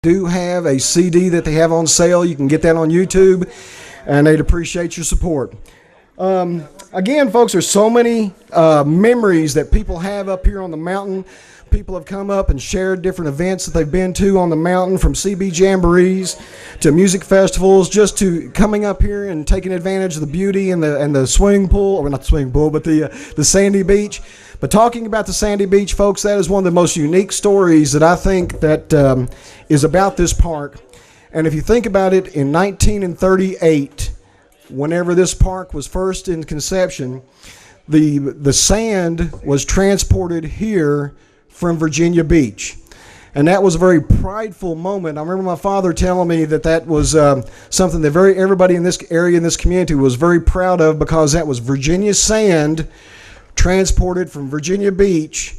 do have a CD that they have on sale. You can get that on YouTube, and they'd appreciate your support. Again, folks, there's so many memories that people have up here on the mountain. People have come up and shared different events that they've been to on the mountain, from CB jamborees to music festivals, just to coming up here and taking advantage of the beauty and the swimming pool, or not the swimming pool, but the sandy beach. But talking about the sandy beach, folks, that is one of the most unique stories that I think that is about this park. And if you think about it, in 1938, whenever this park was first in conception, the sand was transported here from Virginia Beach. And that was a very prideful moment. I remember my father telling me that was something that everybody in this area, in this community, was very proud of, because that was Virginia sand transported from Virginia Beach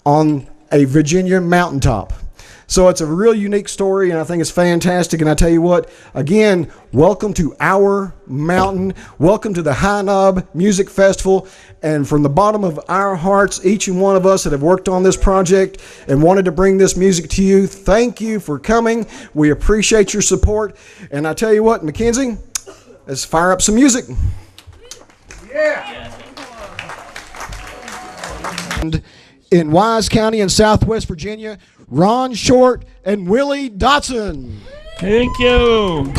on a Virginia mountaintop. So it's a real unique story, and I think it's fantastic. And I tell you what, again, welcome to our mountain. Welcome to the High Knob Music Festival. And from the bottom of our hearts, each and one of us that have worked on this project and wanted to bring this music to you, thank you for coming. We appreciate your support. And I tell you what, Mackenzie, let's fire up some music. Yeah. In Wise County in Southwest Virginia, Ron Shortt and Willie Dodson. Thank you.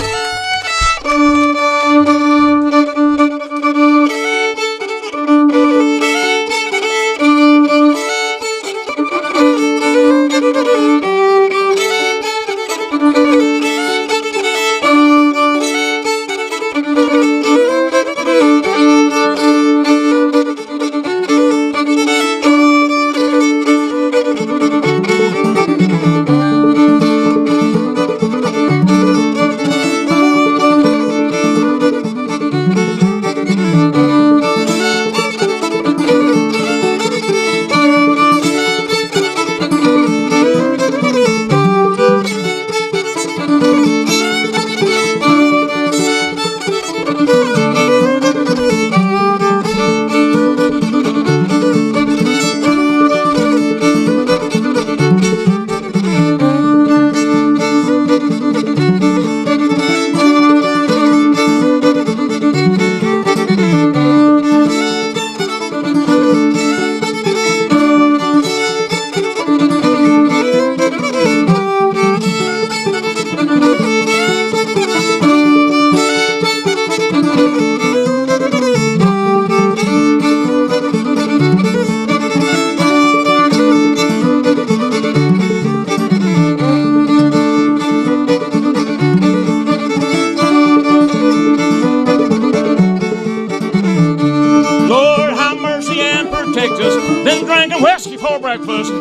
Been drinking whiskey for breakfast.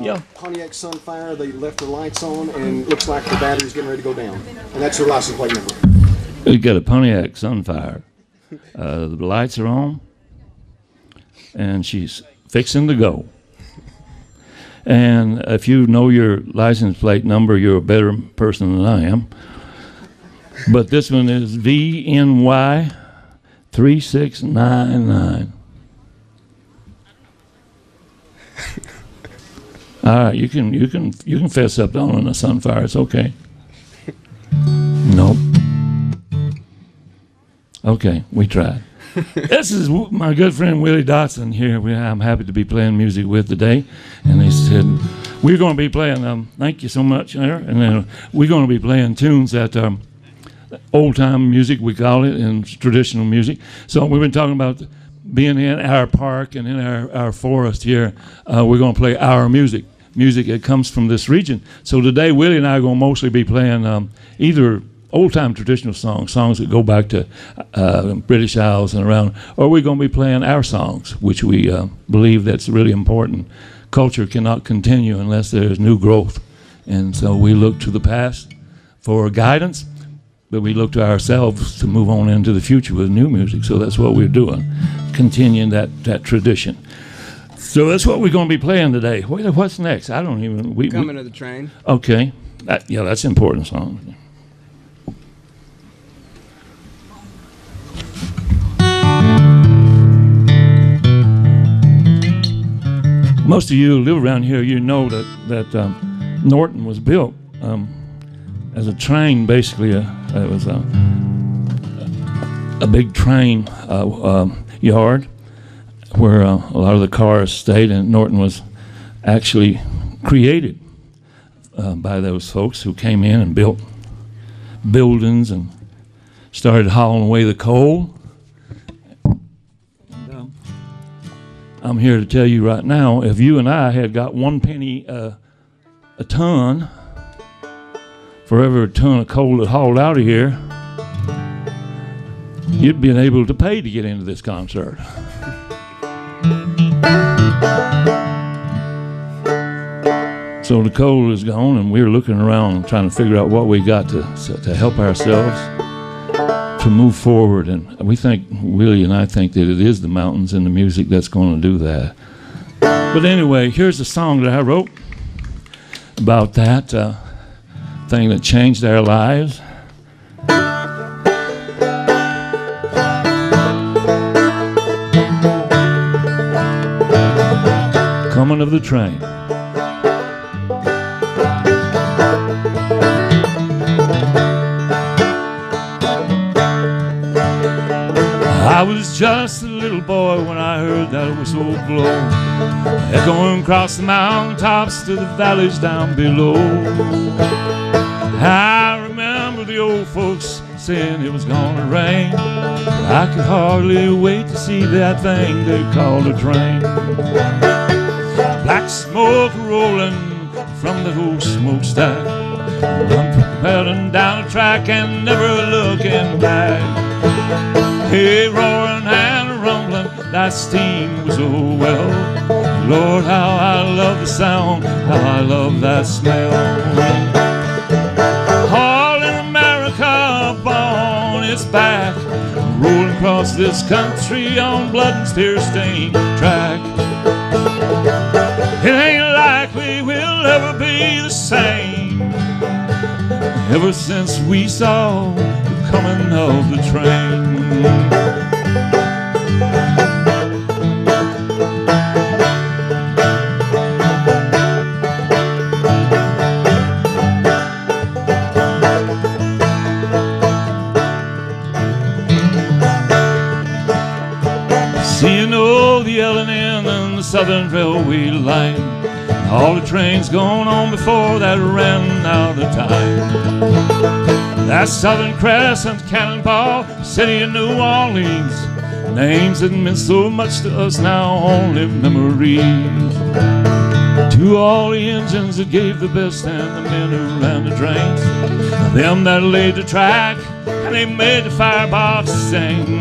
Yeah. Pontiac Sunfire. They left their lights on, and it looks like the battery's getting ready to go down. And that's her license plate number. We got a Pontiac Sunfire. The lights are on, and she's fixing to go. And if you know your license plate number, you're a better person than I am. But this one is VNY 3699. All right, you can fess up to owning a Sunfire. It's okay. Nope. Okay, we tried. This is my good friend Willie Dodson here. I'm happy to be playing music with today. And they said we're going to be playing. Thank you so much, there. And then we're going to be playing tunes that old time music, we call it, and traditional music. So we've been talking about being in our park and in our forest here. We're going to play our music that comes from this region. So today, Willie and I are going to mostly be playing either old-time traditional songs that go back to British Isles and around, or we're going to be playing our songs, which we believe that's really important. Culture cannot continue unless there's new growth. And so we look to the past for guidance, but we look to ourselves to move on into the future with new music. So that's what we're doing, continuing that tradition. So that's what we're going to be playing today. What's next? I don't even... Coming to the Train. Okay. That's an important song. Most of you who live around here, you know that Norton was built as a train, basically. It was a big train yard where a lot of the cars stayed, and Norton was actually created by those folks who came in and built buildings and started hauling away the coal. And, I'm here to tell you right now, if you and I had got 1 penny a ton for every ton of coal that hauled out of here, you'd been able to pay to get into this concert. So the coal is gone, and we're looking around trying to figure out what we got to help ourselves to move forward. And we think, Willie and I think, that it is the mountains and the music that's going to do that. But anyway, here's a song that I wrote about that thing that changed our lives. Coming of the Train. I was just a little boy when I heard that whistle blow, echoing across the mountaintops to the valleys down below. I remember the old folks saying it was gonna rain, but I could hardly wait to see that thing they called a train. Black smoke rolling from that old smokestack, I'm pedaling down the track and never looking back. Hey, roaring and rumbling, that steam was oh well. Lord, how I love the sound, how I love that smell. All in America, born its back, rolling across this country on blood and tear-stained track. It ain't likely we'll ever be the same ever since we saw the coming of the train. Seeing all the yelling in the Southern Railway line, all the trains going on before that ran out of time. That Southern Crescent, Cannonball, City of New Orleans, names that meant so much to us now, only memories. To all the engines that gave the best and the men who ran the trains, them that laid the track and they made the firebox sing.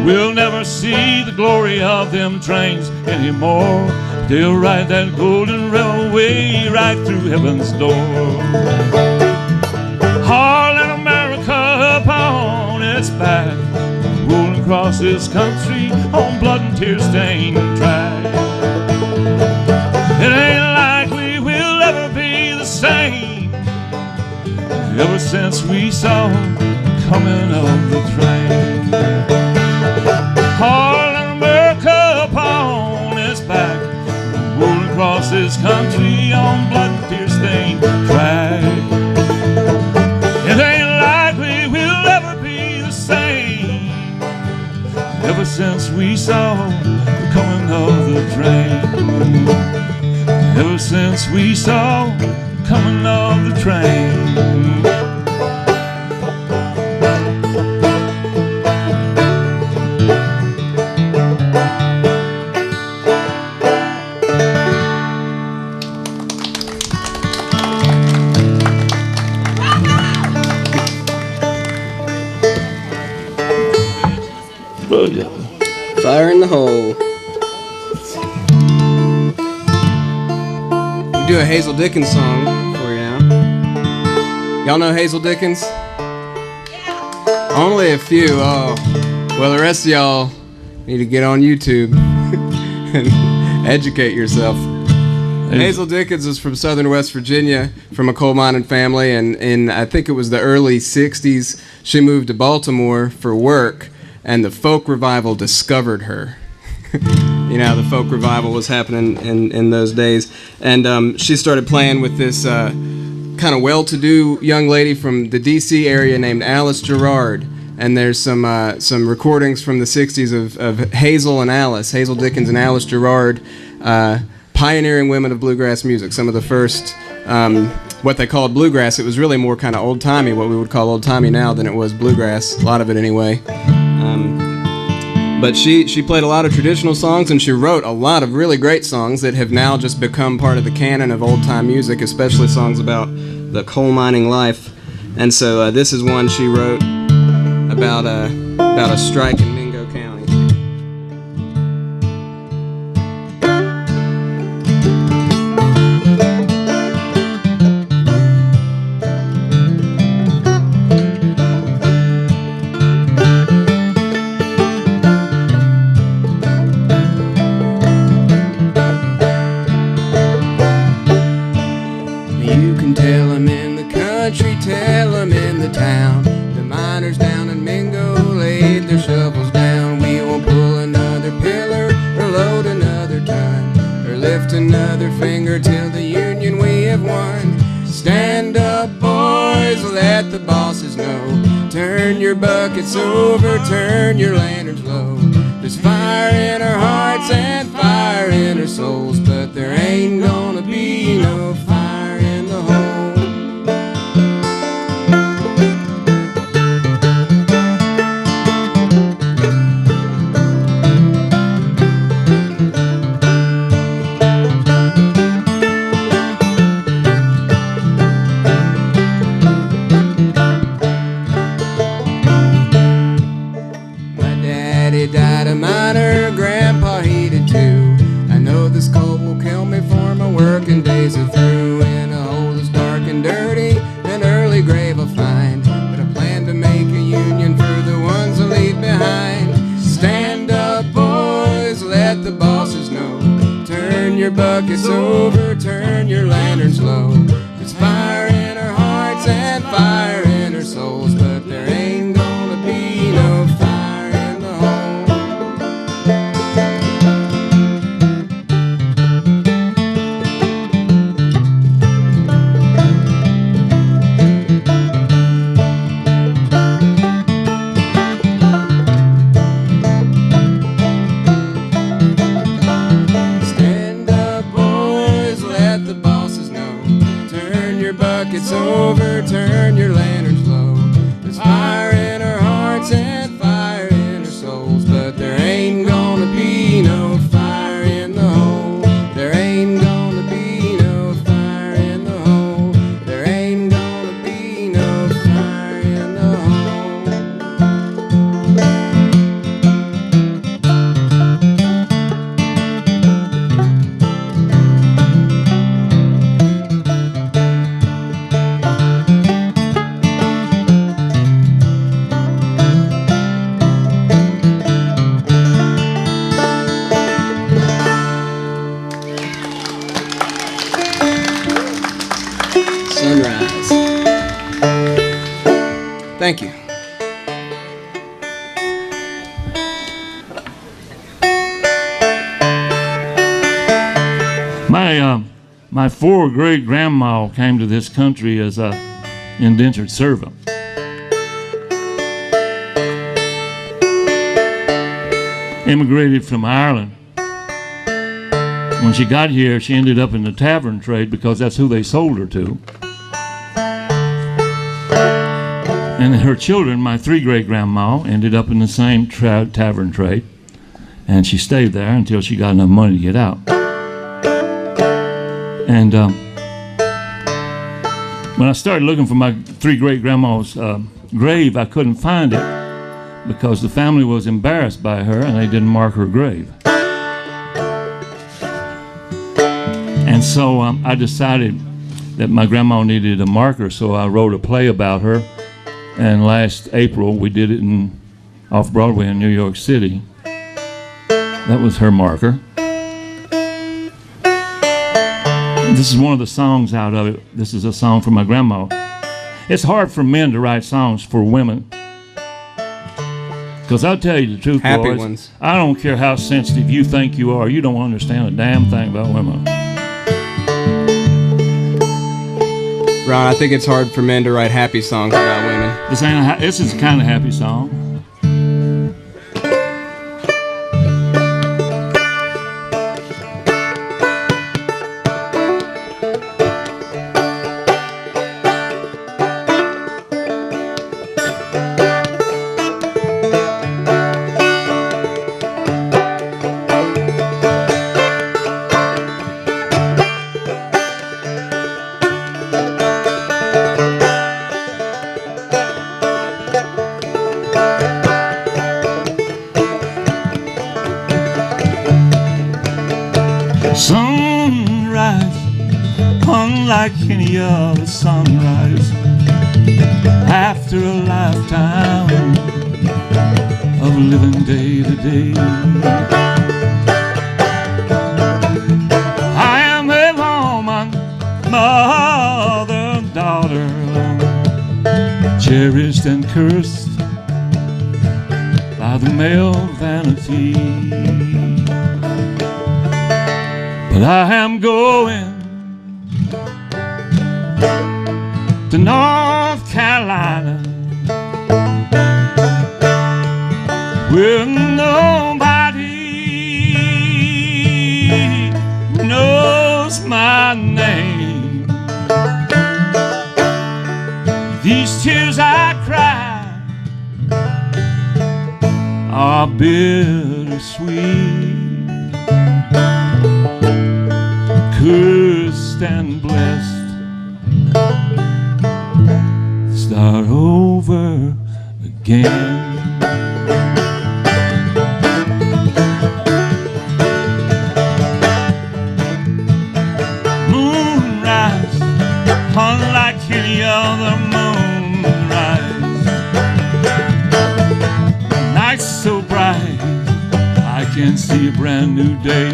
We'll never see the glory of them trains anymore. They'll ride that golden railroad right through heaven's door. Hauling America upon its back, rolling across this country on blood and tear-stained track. It ain't likely we'll ever be the same ever since we saw the coming of the train. Hauling America upon its back, rolling across this country on blood and tear-stained track. It ain't likely we'll ever be the same ever since we saw the coming of the train. Ever since we saw the coming of the train. Fire in the hole. We do a Hazel Dickens song for you now. Y'all know Hazel Dickens? Yeah. Only a few. Oh, well, the rest of y'all need to get on YouTube and educate yourself. Hazel Dickens is from southern West Virginia, from a coal mining family, and in I think it was the early 60s, she moved to Baltimore for work. And the folk revival discovered her. You know, the folk revival was happening in those days. And she started playing with this kind of well-to-do young lady from the D.C. area named Alice Gerard. And there's some recordings from the 60s of Hazel and Alice, Hazel Dickens and Alice Gerard, pioneering women of bluegrass music. Some of the first, what they called bluegrass. It was really more kind of old-timey, what we would call old-timey now, than it was bluegrass, a lot of it anyway. But she played a lot of traditional songs, and she wrote a lot of really great songs that have now just become part of the canon of old-time music, especially songs about the coal mining life. And so this is one she wrote about a strike in Mingo County. Tell 'em in the town, the miners down in Mingo laid their shovels down. We won't pull another pillar or load another ton or lift another finger till the union we have won. Stand up, boys, let the bosses know. Turn your buckets over, turn your lanterns low. There's fire in our hearts and fire in our souls, but there ain't gonna be no fire in the hole. Died a miner, Grandpa he did too. I know this coal will kill me for my working days are through. In a hole that's dark and dirty, an early grave I'll find. But I plan to make a union for the ones I leave behind. Stand up, boys, let the bosses know. Turn your buckets over, turn your lanterns low. There's fire in our hearts and fire in our souls, but there ain't gonna be no fire. Buckets over, turn your lanterns low. There's fire in our hearts and fire in our souls, but there ain't gonna be no fire in the hole. There ain't gonna be no fire in the hole. There ain't gonna be no fire in the hole. Sunrise. Thank you. My four great grandma came to this country as a indentured servant. Immigrated from Ireland. When she got here, she ended up in the tavern trade because that's who they sold her to. And her children, my three great grandma, ended up in the same tavern trade. And she stayed there until she got enough money to get out. And when I started looking for my three great grandma's grave, I couldn't find it because the family was embarrassed by her and they didn't mark her grave. And so I decided that my grandma needed a marker, so I wrote a play about her. And last April, we did it off Broadway in New York City. That was her marker. This is one of the songs out of it. This is a song for my grandma. It's hard for men to write songs for women. Because I'll tell you the truth, Happy boys, ones. I don't care how sensitive you think you are. You don't understand a damn thing about women. Ron, I think it's hard for men to write happy songs about women. This is a kind of happy song. Sunrise, unlike any other sunrise, after a lifetime of living day to day. I am a woman, mother, daughter, cherished and cursed by the male vanity. But I am going to North Carolina where nobody knows my name. These tears I cry are bittersweet. Cursed and blessed, start over again. Moonrise, unlike any other moonrise. Night so bright, I can see a brand new day.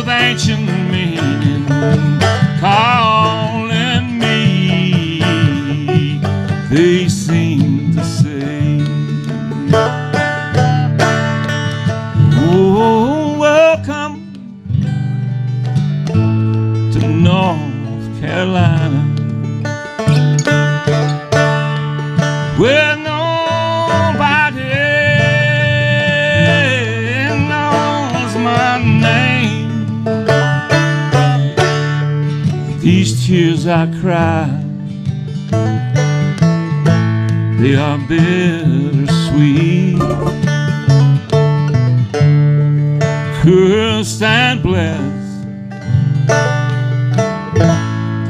Ancient meaning calling me, they seem to say, oh, welcome to North Carolina, where nobody knows my name. These tears I cry, they are bittersweet. Cursed and blessed,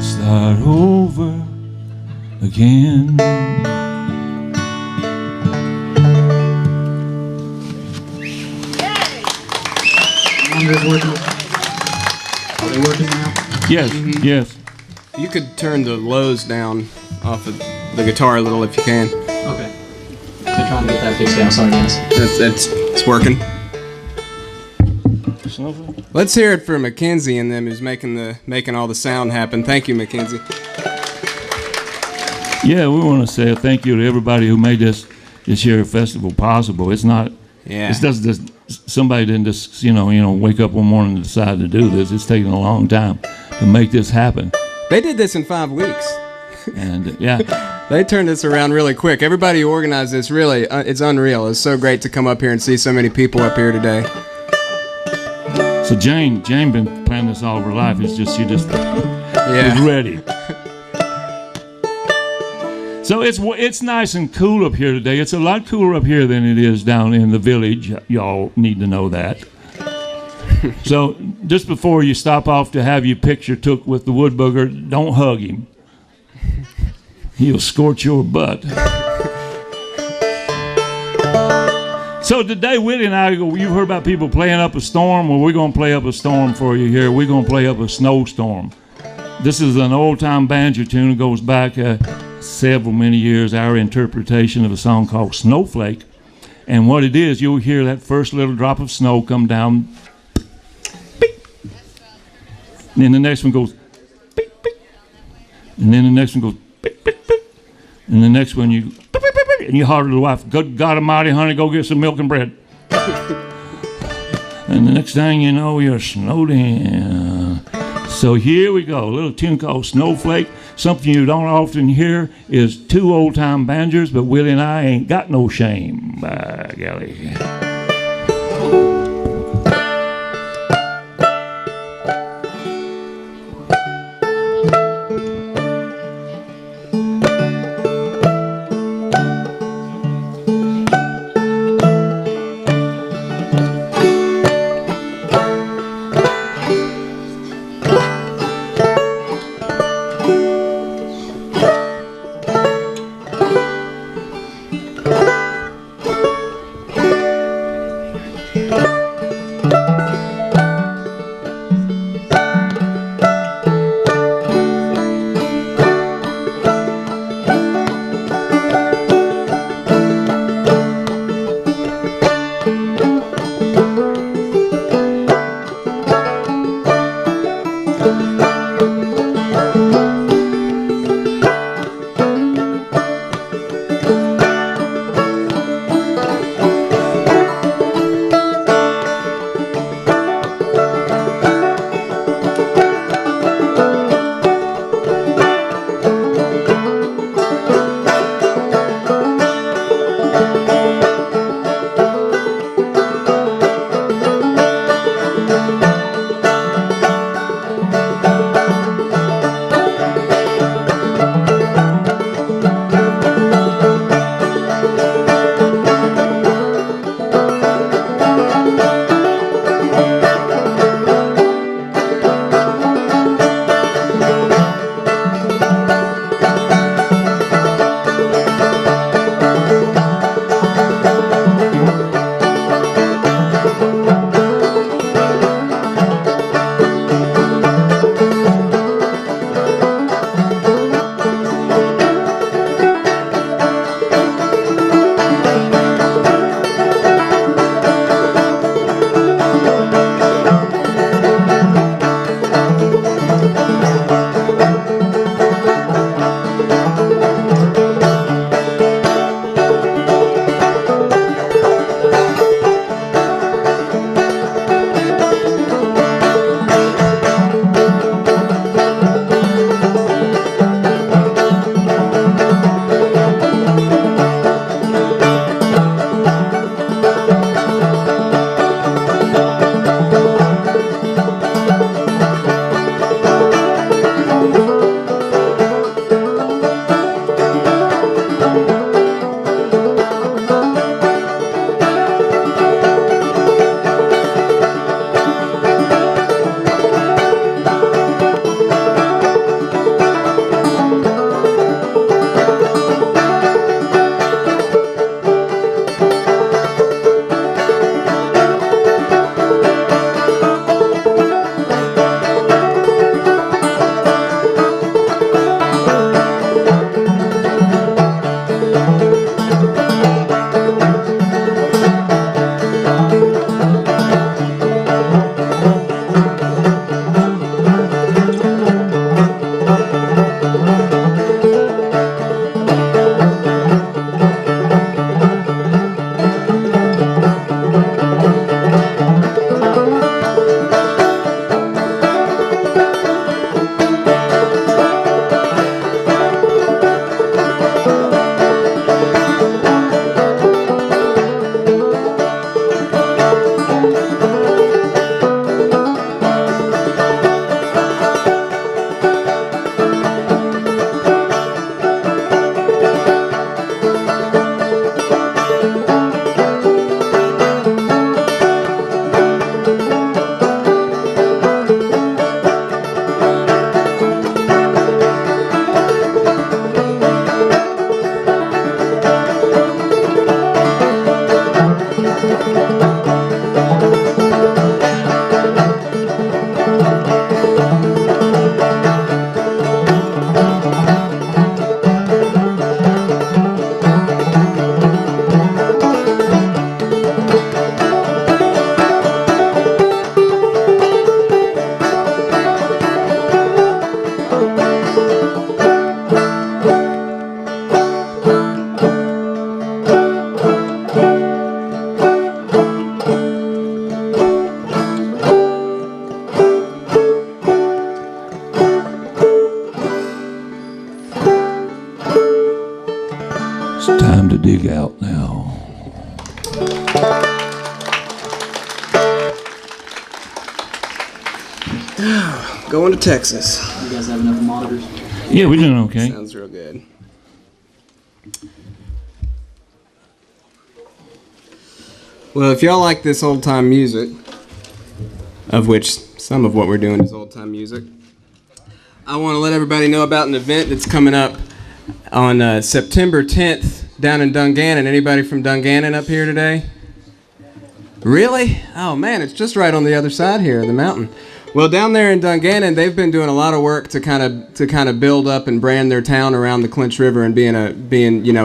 start over again. Are they working now? Yes, yes. You could turn the lows down off of the guitar a little if you can. Okay. I'm trying to get that fixed out. Sorry, guys. It's working. Snowflake. Let's hear it for Mackenzie and them who's making all the sound happen. Thank you, Mackenzie. Yeah, we want to say thank you to everybody who made this year festival possible. It's not. Yeah. It's just somebody didn't just wake up one morning and decide to do this. It's taken a long time to make this happen. They did this in 5 weeks. And yeah. They turned this around really quick. Everybody who organized this, really, it's unreal. It's so great to come up here and see so many people up here today. So Jane been planning this all of her life. It's just she just was ready. So it's nice and cool up here today. It's a lot cooler up here than it is down in the village. Y'all need to know that. So just before you stop off to have your picture took with the wood booger, don't hug him. He'll scorch your butt. So today, Willie and I, you've heard about people playing up a storm. Well, we're going to play up a storm for you here. We're going to play up a snowstorm. This is an old-time banjo tune that goes back many years, our interpretation of a song called Snowflake. And what it is, you'll hear that first little drop of snow come down. Beep. And then the next one goes beep, beep. And then the next one goes beep, beep, beep. And the next one you and you holler to the wife, good God Almighty, honey, go get some milk and bread. And the next thing you know, you're snowed in. So here we go, a little tune called Snowflake. Something you don't often hear is 2 old-time banjos, but Willie and I ain't got no shame, by golly. It's time to dig out now. Going to Texas. You guys have enough monitors? Yeah, we're doing okay. Sounds real good. Well, if y'all like this old time music, of which some of what we're doing is old time music, I want to let everybody know about an event that's coming up on September 10th down in Dungannon. Anybody from Dungannon up here today? Really? Oh man, it's just right on the other side here of the mountain. Well, down there in Dungannon, they've been doing a lot of work to kind of build up and brand their town around the Clinch River and being a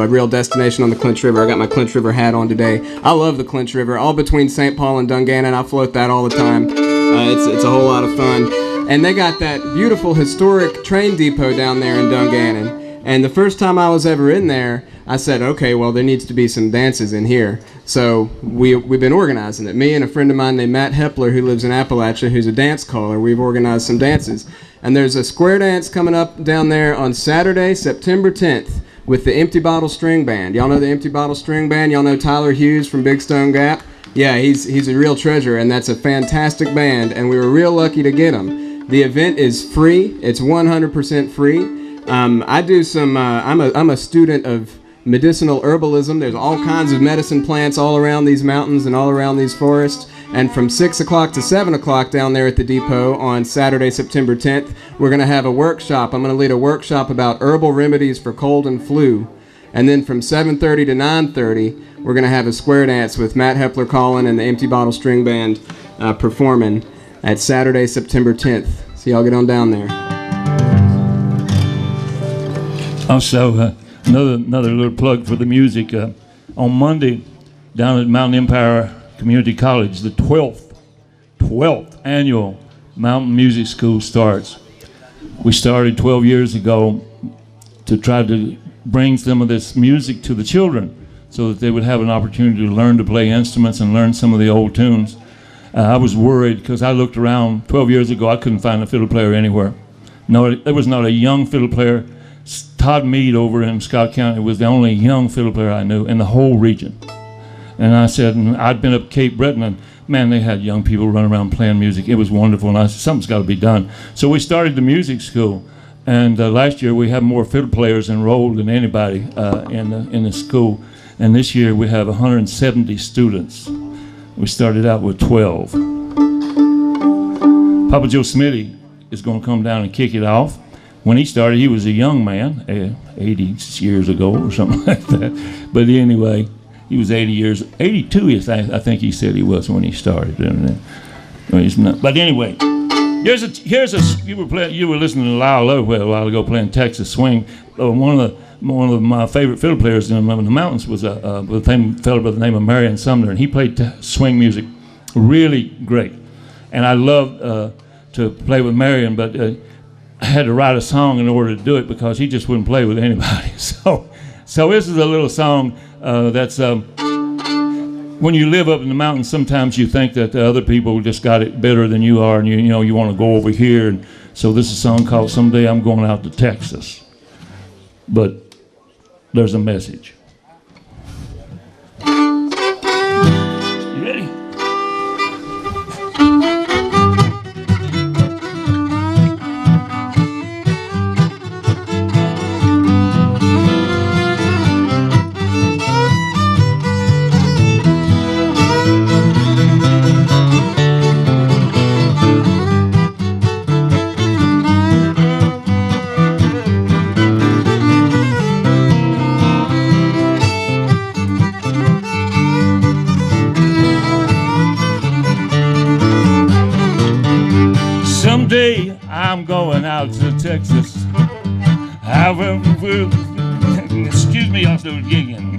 real destination on the Clinch River. I got my Clinch River hat on today. I love the Clinch River. All between St. Paul and Dungannon, I float that all the time. It's a whole lot of fun. And they got that beautiful historic train depot down there in Dungannon. And the first time I was ever in there, I said, okay, well, there needs to be some dances in here. So we've been organizing it. Me and a friend of mine named Matt Hepler, who lives in Appalachia, who's a dance caller, we've organized some dances. And there's a square dance coming up down there on Saturday, September 10th, with the Empty Bottle String Band. Y'all know the Empty Bottle String Band? Y'all know Tyler Hughes from Big Stone Gap? Yeah, he's a real treasure, and that's a fantastic band, and we were real lucky to get him. The event is free. It's 100% free. I do some, I'm a student of medicinal herbalism. There's all kinds of medicine plants all around these mountains and all around these forests. And from 6 o'clock to 7 o'clock down there at the depot on Saturday, September 10th, we're going to have a workshop. I'm going to lead a workshop about herbal remedies for cold and flu. And then from 7:30 to 9:30, we're going to have a square dance with Matt Hepler calling and the Empty Bottle String Band performing at Saturday, September 10th. So y'all get on down there. Also, another little plug for the music. On Monday, down at Mountain Empire Community College, the 12th annual Mountain Music School starts. We started 12 years ago to try to bring some of this music to the children so that they would have an opportunity to learn to play instruments and learn some of the old tunes. I was worried because I looked around 12 years ago, I couldn't find a fiddle player anywhere. No, there was not a young fiddle player. Todd Mead over in Scott County was the only young fiddle player I knew in the whole region. And I said, and I'd been up Cape Breton, and man, they had young people running around playing music. It was wonderful, and I said, something's got to be done. So we started the music school, and last year we had more fiddle players enrolled than anybody in the school. And this year we have 170 students. We started out with 12. Papa Joe Smitty is going to come down and kick it off. When he started, he was a young man, 80 years ago or something like that. But anyway, he was 82, I think he said he was when he started. Well, he's not. But anyway, here's a. You were listening to Lyle Lovewell a while ago playing Texas Swing. One of my favorite fiddle players in the mountains was a fellow by the name of Marion Sumner, and he played swing music really great. And I loved to play with Marion, but I had to write a song in order to do it because he just wouldn't play with anybody. So this is a little song that's when you live up in the mountains, sometimes you think that the other people just got it better than you are, and you want to go over here. And so this is a song called "Someday I'm Going Out to Texas," but there's a message. You ready? I'm going out to Texas. I will, excuse me, I'll start gigging.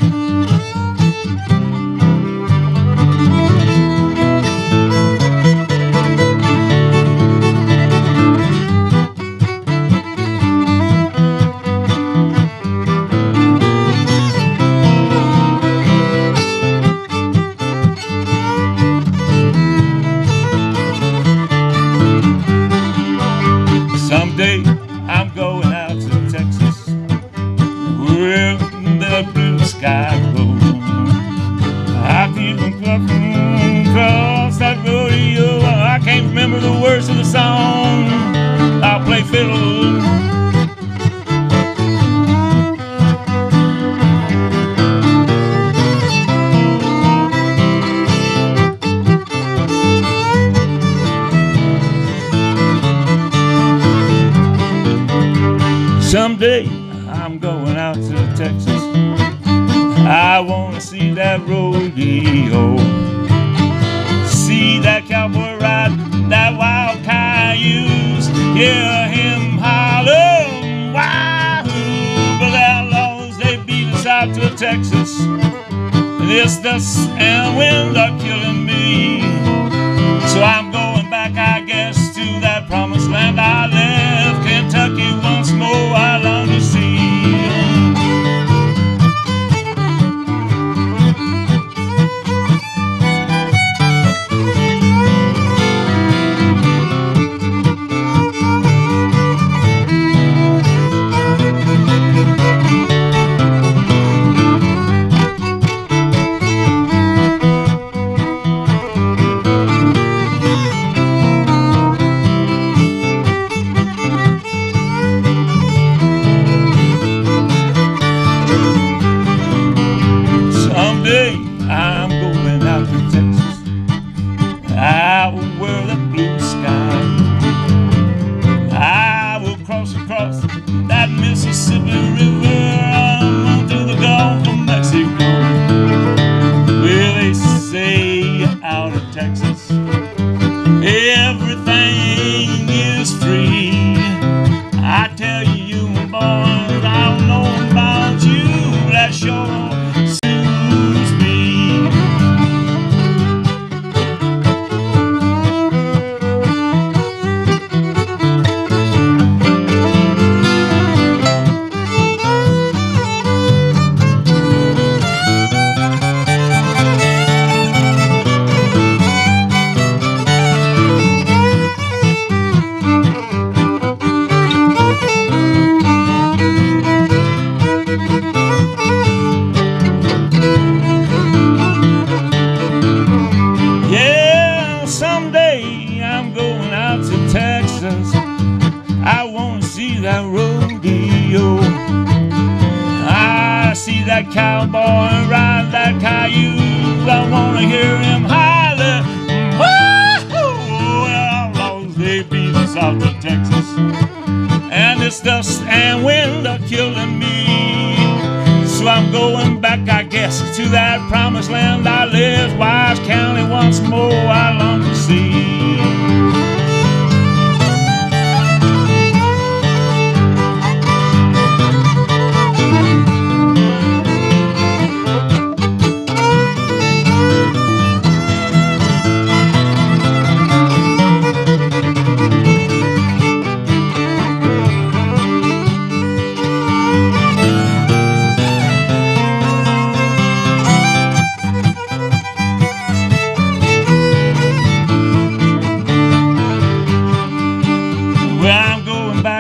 Someday I'm going out to Texas, where the blue sky goes. I keep walking across that rodeo. I can't remember the words of the song. I'll play fiddle. Someday I'm going out to Texas. I want to see that rodeo, see that cowboy ride, that wild cayuse, hear him holler, wahoo! But outlaws, they beat us out to Texas. This dust and wind are killing me. So I'm going back, I guess, to that promised land I left. Kentucky once more, I long to see. Someday I'm going out to Texas. I will wear the blue sky. I will cross across that Mississippi River on to the Gulf of Mexico. Well, they say out of Texas everything is free. I tell you, boys, I don't know about you, that sure suits me. Yeah, someday I'm going out to Texas. I want to see that rodeo. I see that cowboy ride that cayuse. I want to hear him holler, woo! Outlaws, they beat us out to Texas. And this dust and wind are killing me. So I'm going back, I guess, to that promised land I left. Wise County once more, I long to see.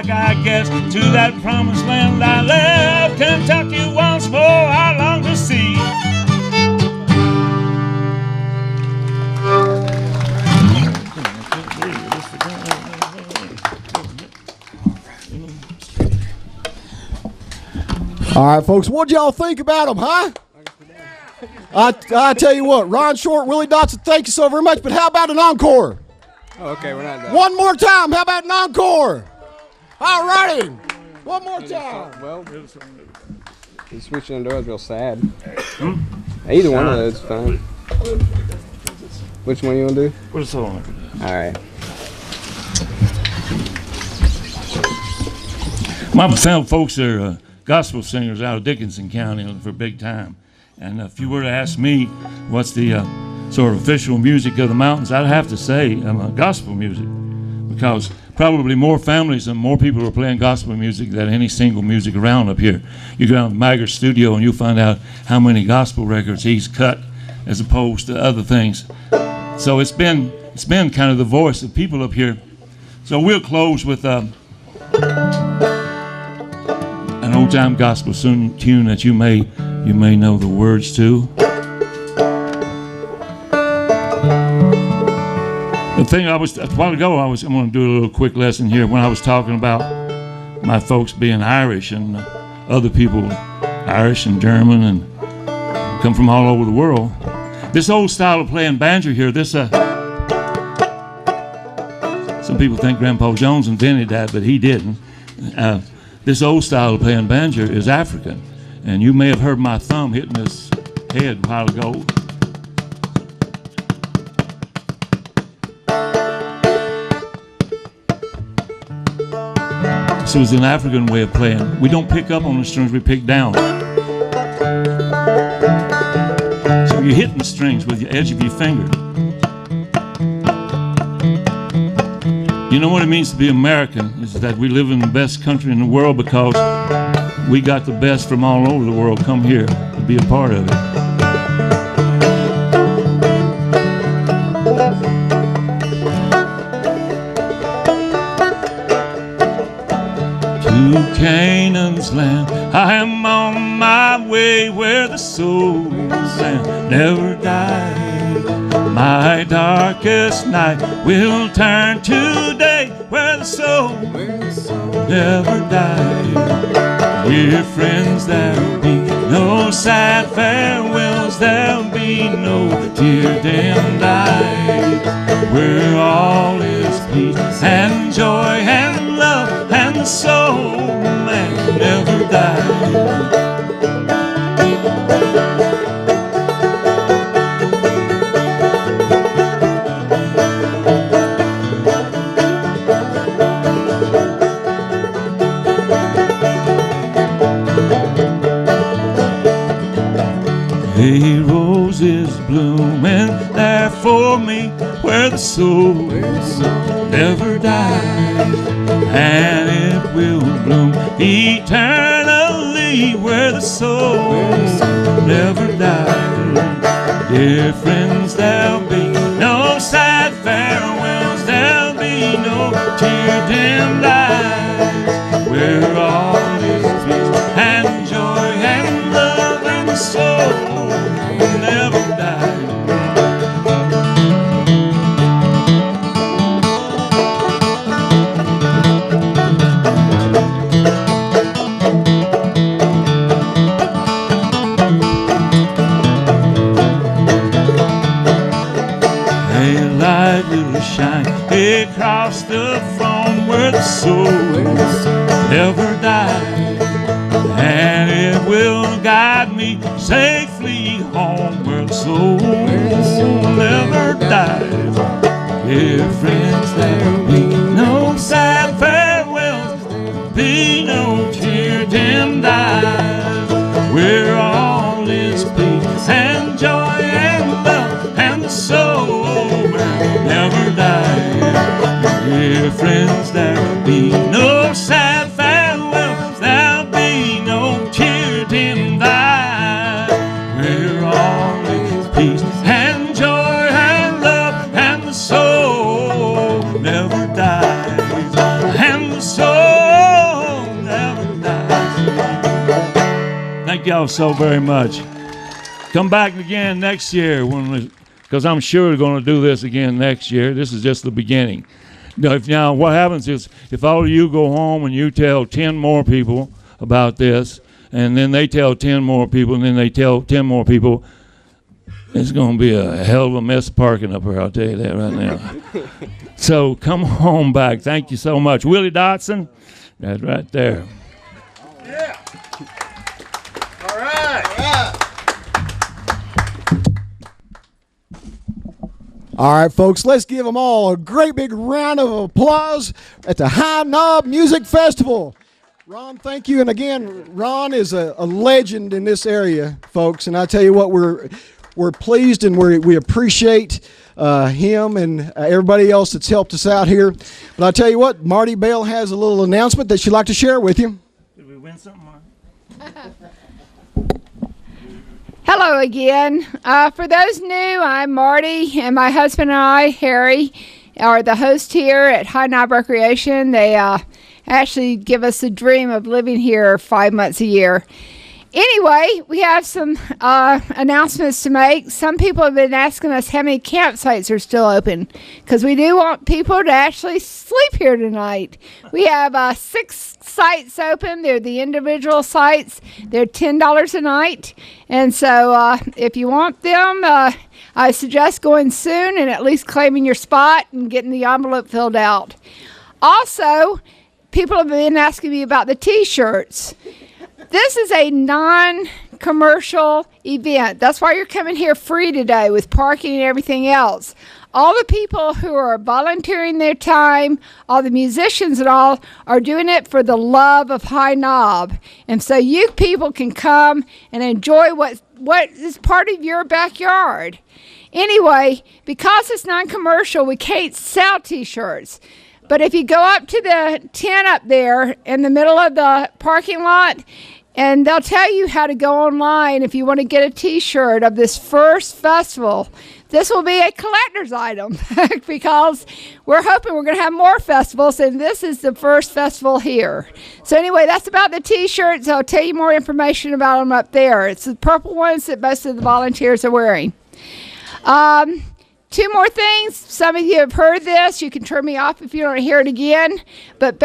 I guess, to that promised land I left. Kentucky once more, I long to see. All right, folks, what'd y'all think about them, huh? I tell you what, Ron Shortt, Willie Dodson, thank you so very much, but how about an encore? Oh, okay, we're not done. One more time, how about an encore? All righty, one more time. Well, you switching into those real sad. Either one of those is fine. Which one you want to do? What's the song? All right. My fellow folks are gospel singers out of Dickinson County for big time. And if you were to ask me what's the sort of official music of the mountains, I'd have to say gospel music, because probably more families and more people are playing gospel music than any single music around up here. You go down to Magger's studio and you'll find out how many gospel records he's cut as opposed to other things. So it's been kind of the voice of people up here. So we'll close with an old-time gospel tune that you may know the words to. The thing a while ago, I'm going to do a little quick lesson here. When I was talking about my folks being Irish and other people, Irish and German, and come from all over the world. This old style of playing banjo here, some people think Grandpa Jones invented that, but he didn't. This old style of playing banjo is African, and you may have heard my thumb hitting this head a while ago. This was an African way of playing. We don't pick up on the strings, we pick down. So you're hitting the strings with the edge of your finger. You know what it means to be American is that we live in the best country in the world because we got the best from all over the world come here to be a part of it. To Canaan's land, I am on my way where the souls never die. My darkest night will turn to day where the soul never die. Dear friends, there'll be no sad farewells, there'll be no tear-dimmed eyes, where all is peace and joy and love, and the soul man never dies. A rose is blooming there for me where the soul never dies, and it will bloom eternally where the soul never dies. Dear friends, there'll be no sad farewells, there'll be no tear-dimmed eyes, where all is peace and joy and love, and the soul never died. A light will shine across the front where the soul never died, and it will guide me safely home where the soul never dies. Dear friends, there'll be no sad farewells, there'll be no tear-dimmed eyes, where all is peace and joy and love, and the soul never dies. Dear friends, there'll be no sad farewells, there'll be no tear-dimmed eyes, where all is peace and joy and love, and the soul never dies, and the soul never dies. Thank y'all so very much. Come back again next year because I'm sure we're going to do this again next year. This is just the beginning. Now, what happens is if all of you go home and you tell 10 more people about this, and then they tell 10 more people, and then they tell 10 more people, it's going to be a hell of a mess parking up here, I'll tell you that right now. So come home back. Thank you so much. Willie Dodson, that's right there. Yeah. All right. All right, folks, let's give them all a great big round of applause at the High Knob Music Festival. Ron, thank you. And again, Ron is a legend in this area, folks. And I tell you what, we're pleased and we appreciate him and everybody else that's helped us out here. But I tell you what, Marty Bell has a little announcement that she'd like to share with you. Did we win something, Mark? Hello again. For those new, I'm Marty, and my husband and I, Harry, are the host here at High Knob Recreation. They actually give us the dream of living here 5 months a year. Anyway, we have some announcements to make. Some people have been asking us how many campsites are still open, because we do want people to actually sleep here tonight. We have 6 sites open. They're the individual sites. They're $10 a night. And so if you want them, I suggest going soon and at least claiming your spot and getting the envelope filled out. Also, people have been asking me about the T-shirts. This is a non-commercial event. That's why you're coming here free today with parking and everything else. All the people who are volunteering their time, all the musicians and all, are doing it for the love of High Knob. And so you people can come and enjoy what is part of your backyard. Anyway, because it's non-commercial, we can't sell T-shirts. But if you go up to the tent up there in the middle of the parking lot, and they'll tell you how to go online if you want to get a T-shirt of this first festival. This will be a collector's item because we're hoping we're going to have more festivals, and this is the first festival here. So anyway, that's about the T-shirts. I'll tell you more information about them up there. It's the purple ones that most of the volunteers are wearing. 2 more things. Some of you have heard this. You can turn me off if you don't hear it again. But